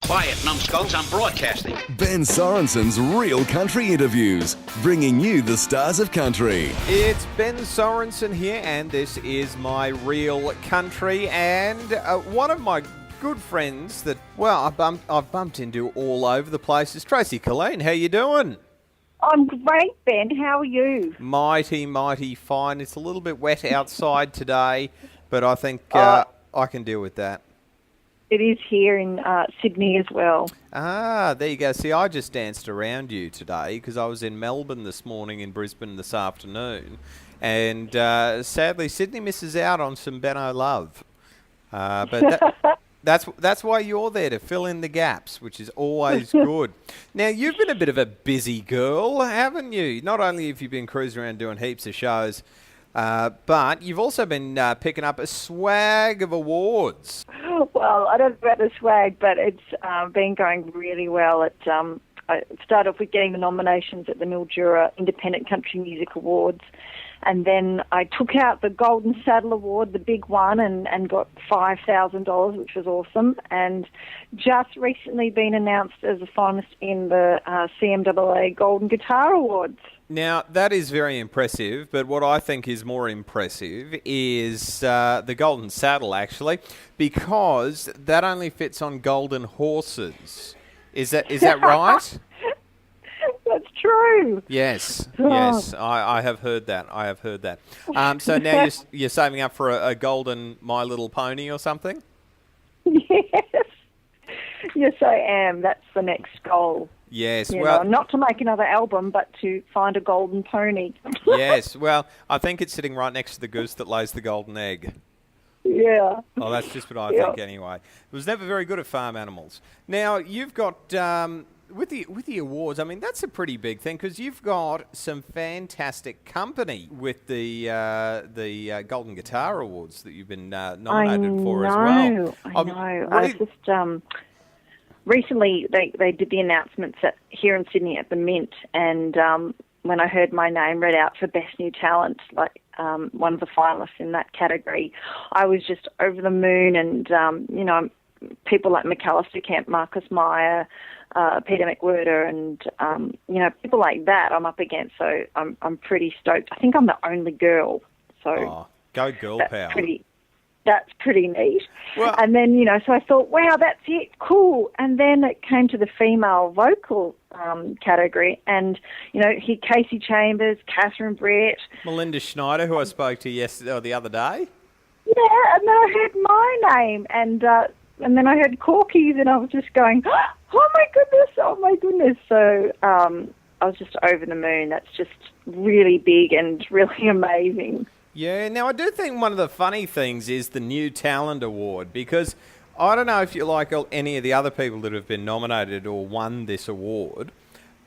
Quiet, numbskulls, I'm broadcasting. Ben Sorensen's Real Country Interviews, bringing you the stars of country. It's Ben Sorensen here, and this is my Real Country. And one of my good friends that, well, I've bumped into all over the place is Tracy Killeen. How you doing? I'm great, Ben. How are you? Mighty, mighty fine. It's a little bit wet outside today, but I think I can deal with that. It is here in Sydney as well. Ah, there you go. See, I just danced around you today because I was in Melbourne this morning, in Brisbane this afternoon. And sadly, Sydney misses out on some Benno love. But that's why you're there, to fill in the gaps, which is always good. Now, you've been a bit of a busy girl, haven't you? Not only have you been cruising around doing heaps of shows, but you've also been picking up a swag of awards. Well, I don't know about the swag, but it's been going really well. I started off with getting the nominations at the Mildura Independent Country Music Awards, and then I took out the Golden Saddle Award, the big one, and got $5,000, which was awesome. And just recently been announced as a finalist in the CMA Golden Guitar Awards. Now, that is very impressive, but what I think is more impressive is the Golden Saddle, actually, because that only fits on golden horses. Is that right? That's true. Yes, Oh. yes, I have heard that. So now you're saving up for a golden My Little Pony or something? Yes. Yes, I am. That's the next goal. Yes, not to make another album, but to find a golden pony. Yes, well, I think it's sitting right next to the goose that lays the golden egg. Yeah. Oh, that's just what I think anyway. It was never very good at farm animals. Now, you've got, with the awards, I mean, that's a pretty big thing because you've got some fantastic company with the Golden Guitar Awards that you've been nominated for as well. I know. Recently, they did the announcements here in Sydney at the Mint, and when I heard my name read out for Best New Talent, like one of the finalists in that category, I was just over the moon. And people like McAllister Kemp, Marcus Meyer, Peter McWhirter, and people like that I'm up against. So I'm pretty stoked. I think I'm the only girl. So go girl power. That's pretty neat. Well, and then, so I thought, wow, that's it, cool. And then it came to the female vocal category. And, Casey Chambers, Catherine Brett. Melinda Schneider, who I spoke to the other day. Yeah, and then I heard my name. And then I heard Corky's, and I was just going, oh, my goodness. So I was just over the moon. That's just really big and really amazing. Yeah, now I do think one of the funny things is the New Talent Award, because I don't know if you like any of the other people that have been nominated or won this award,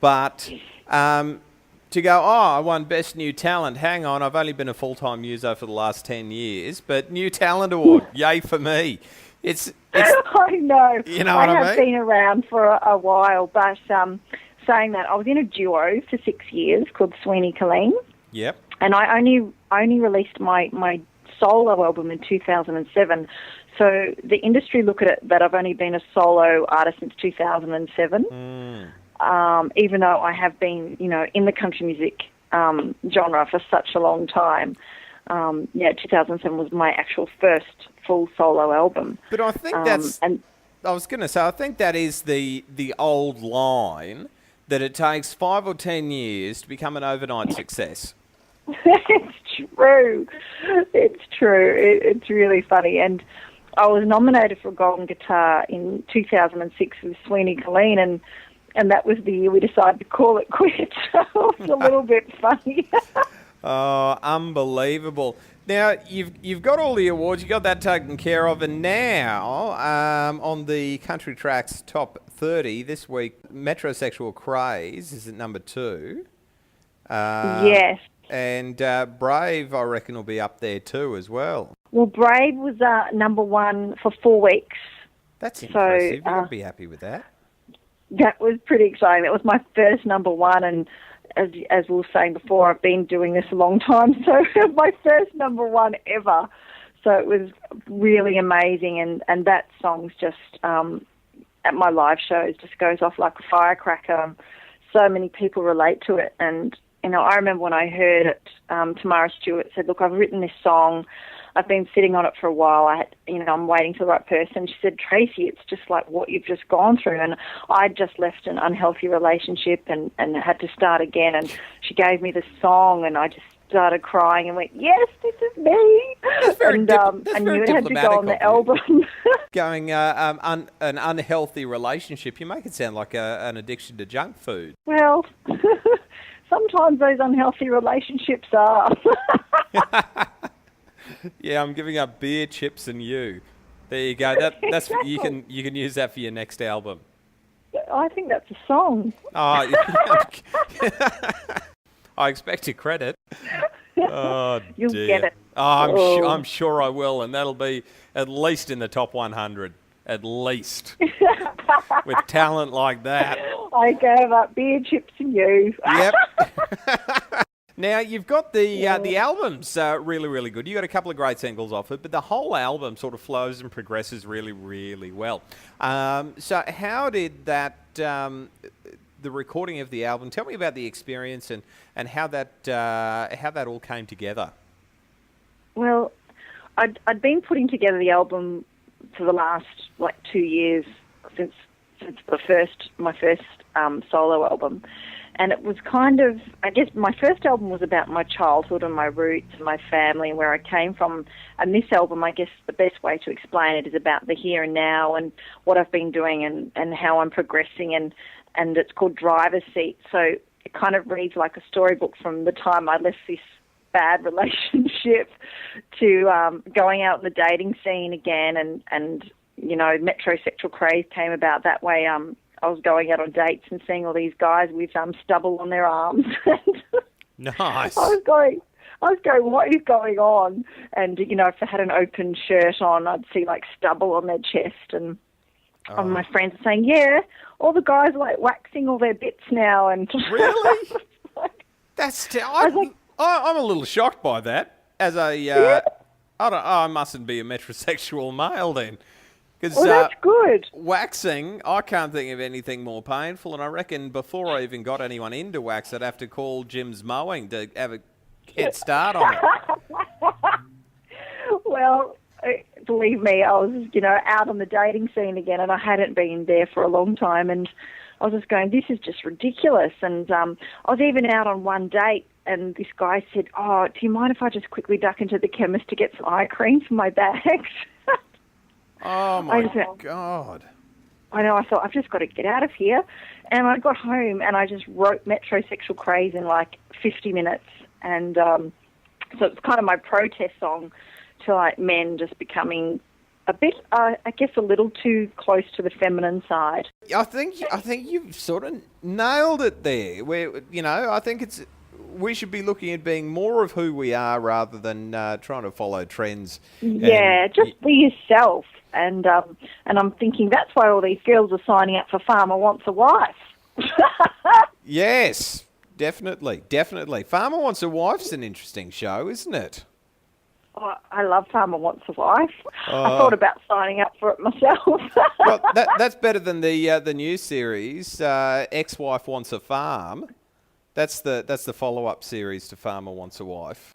but to go, I won Best New Talent, hang on, I've only been a full-time user for the last 10 years, but New Talent Award, yay for me. It's I know. You know what I mean? I have been around for a while, but saying that, I was in a duo for 6 years called Tracy Killeen. Yep. And I only released my solo album in 2007. So the industry look at it that I've only been a solo artist since 2007. Even though I have been, in the country music genre for such a long time. 2007 was my actual first full solo album. But I think I was going to say, I think that is the old line that it takes 5 or 10 years to become an overnight success. It's true. It's really funny. And I was nominated for a Golden Guitar in 2006 with Tracy Killeen, and that was the year we decided to call it quits. So it was a little bit funny. Oh, unbelievable. Now, you've got all the awards, you got that taken care of, and now on the Country Tracks Top 30 this week, Metrosexual Craze is at number 2. Yes. And Brave, I reckon, will be up there too as well. Well, Brave was number 1 for 4 weeks. That's impressive. You've got to be happy with that. That was pretty exciting. That was my first number 1, and as we were saying before, I've been doing this a long time, so my first number 1 ever. So it was really amazing, and that song's just at my live shows just goes off like a firecracker. So many people relate to it. And, I remember when I heard it, Tamara Stewart said, look, I've written this song. I've been sitting on it for a while. I'm waiting for the right person. She said, Tracy, it's just like what you've just gone through. And I'd just left an unhealthy relationship and had to start again. And she gave me this song, and I just started crying and went, yes, this is me. And I knew it had to go on the album. Going an unhealthy relationship, you make it sound like an addiction to junk food. Well, sometimes those unhealthy relationships are. Yeah, I'm giving up beer, chips, and you. There you go. That's Exactly. you can use that for your next album. I think that's a song. Oh, I expect your credit. Oh, You'll dear. get it. Oh, I'm sure I will, and that'll be at least in the top 100. At least. With talent like that. I gave up beer, chips, and you. Yep. Now, you've got the album's really, really good. You got a couple of great singles off it, but the whole album sort of flows and progresses really, really well. So how did that, the recording of the album, tell me about the experience and how that all came together. Well, I'd been putting together the album for the last 2 years since my first solo album. And it was kind of, I guess my first album was about my childhood and my roots and my family and where I came from. And this album, I guess the best way to explain it is about the here and now and what I've been doing and how I'm progressing. And it's called Driver's Seat. So it kind of reads like a storybook from the time I left this bad relationship to going out in the dating scene again. And Metrosexual Craze came about that way. I was going out on dates and seeing all these guys with stubble on their arms. Nice. I was going, what is going on? And, if they had an open shirt on, I'd see stubble on their chest. And my friends are saying, yeah, all the guys are waxing all their bits now. And Really? I'm a little shocked by that. As I mustn't be a metrosexual male then. Well, that's good. Waxing, I can't think of anything more painful, and I reckon before I even got anyone into wax, I'd have to call Jim's Mowing to have a head start on it. Well, believe me, I was, out on the dating scene again, and I hadn't been there for a long time, and I was just going, this is just ridiculous. And I was even out on one date, and this guy said, oh, do you mind if I just quickly duck into the chemist to get some eye cream for my bags? Oh, my God. I know, I thought, I've just got to get out of here. And I got home and I just wrote Metrosexual Craze in 50 minutes. And so it's kind of my protest song to men just becoming a bit, I guess, a little too close to the feminine side. I think you've sort of nailed it there. Where, I think we should be looking at being more of who we are rather than trying to follow trends. Yeah, just be yourself. And I'm thinking that's why all these girls are signing up for Farmer Wants a Wife. Yes, definitely. Farmer Wants a Wife's an interesting show, isn't it? Oh, I love Farmer Wants a Wife. I thought about signing up for it myself. Well, that's better than the new series, Ex-Wife Wants a Farm. That's the follow-up series to Farmer Wants a Wife.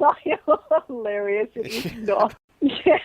Hilarious. It is not. Yes.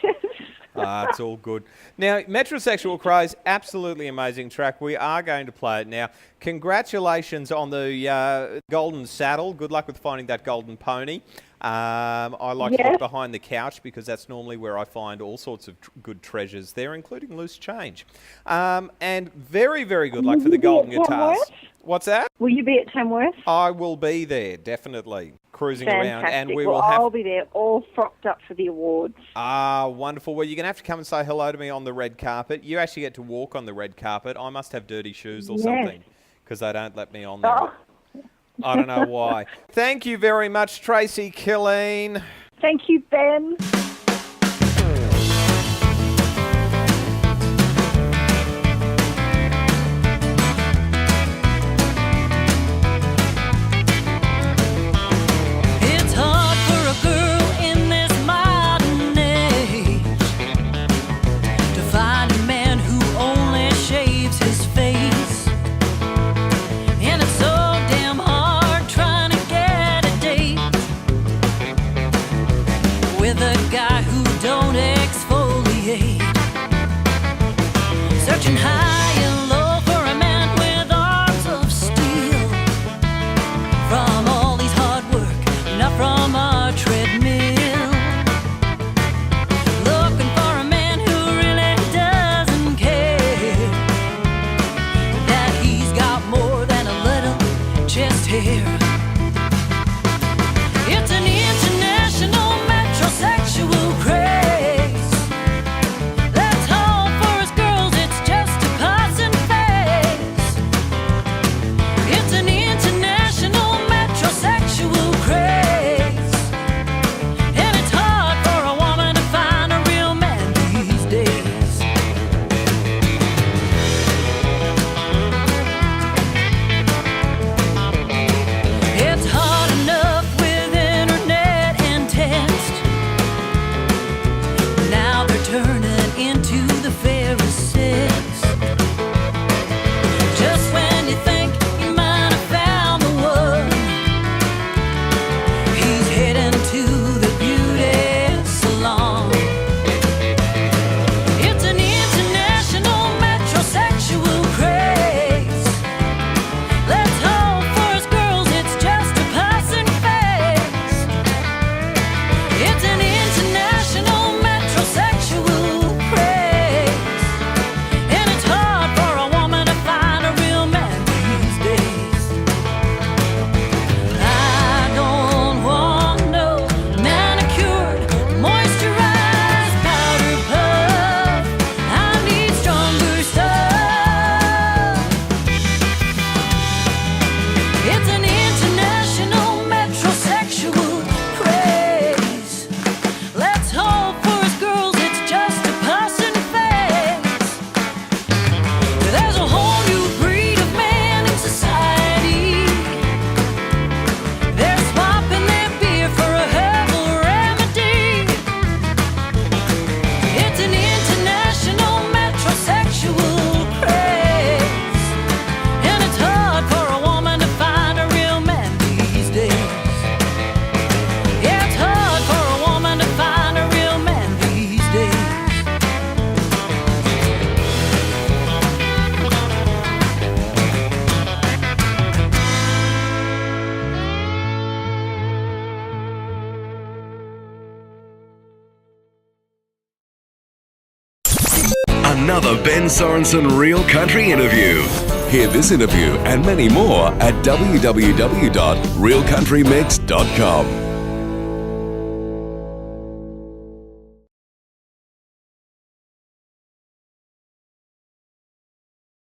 It's all good. Now, Metrosexual Craze, absolutely amazing track. We are going to play it now. Congratulations on the golden saddle. Good luck with finding that golden pony. I like to look behind the couch because that's normally where I find all sorts of good treasures there, including loose change. And very, very good luck for the golden guitars. What's that? Will you be at Tamworth? I will be there, definitely, cruising around. And we will will I'll be there, all frocked up for the awards. Wonderful. Well, you're going to have to come and say hello to me on the red carpet. You actually get to walk on the red carpet. I must have dirty shoes or something because they don't let me on there. Oh. I don't know why. Thank you very much, Tracy Killeen. Thank you, Ben. It's hard for a girl in this modern age to find a man who only shaves his tear. It's an international metrosexual craze. Let's hope for us girls it's just a passing phase. It's an international metrosexual craze. And it's hard for a woman to find a real man these days. It's hard enough with internet and text. Now they're turning into the Pharisees. Just when you think you might have found the one, he's heading to the beauty salon. It's an international metrosexual craze. Let's hope for us girls it's just a passing phase. It's an international metrosexual craze. And it's hard for a woman to find a real man these days. I don't want no manicured, moisturized powder puff. I need stronger stuff. It's an international metrosexual craze. Let's hope for us girls it's just a passing phase. There's a whole new breed of man in society. They're swapping their beer for a herbal remedy. It's an international metrosexual craze. And it's hard for a woman to find a real man these days. Yeah, it's hard for a woman to find a real man these days. Another Ben Sorensen Real Country interview. Hear this interview and many more at www.realcountrymix.com.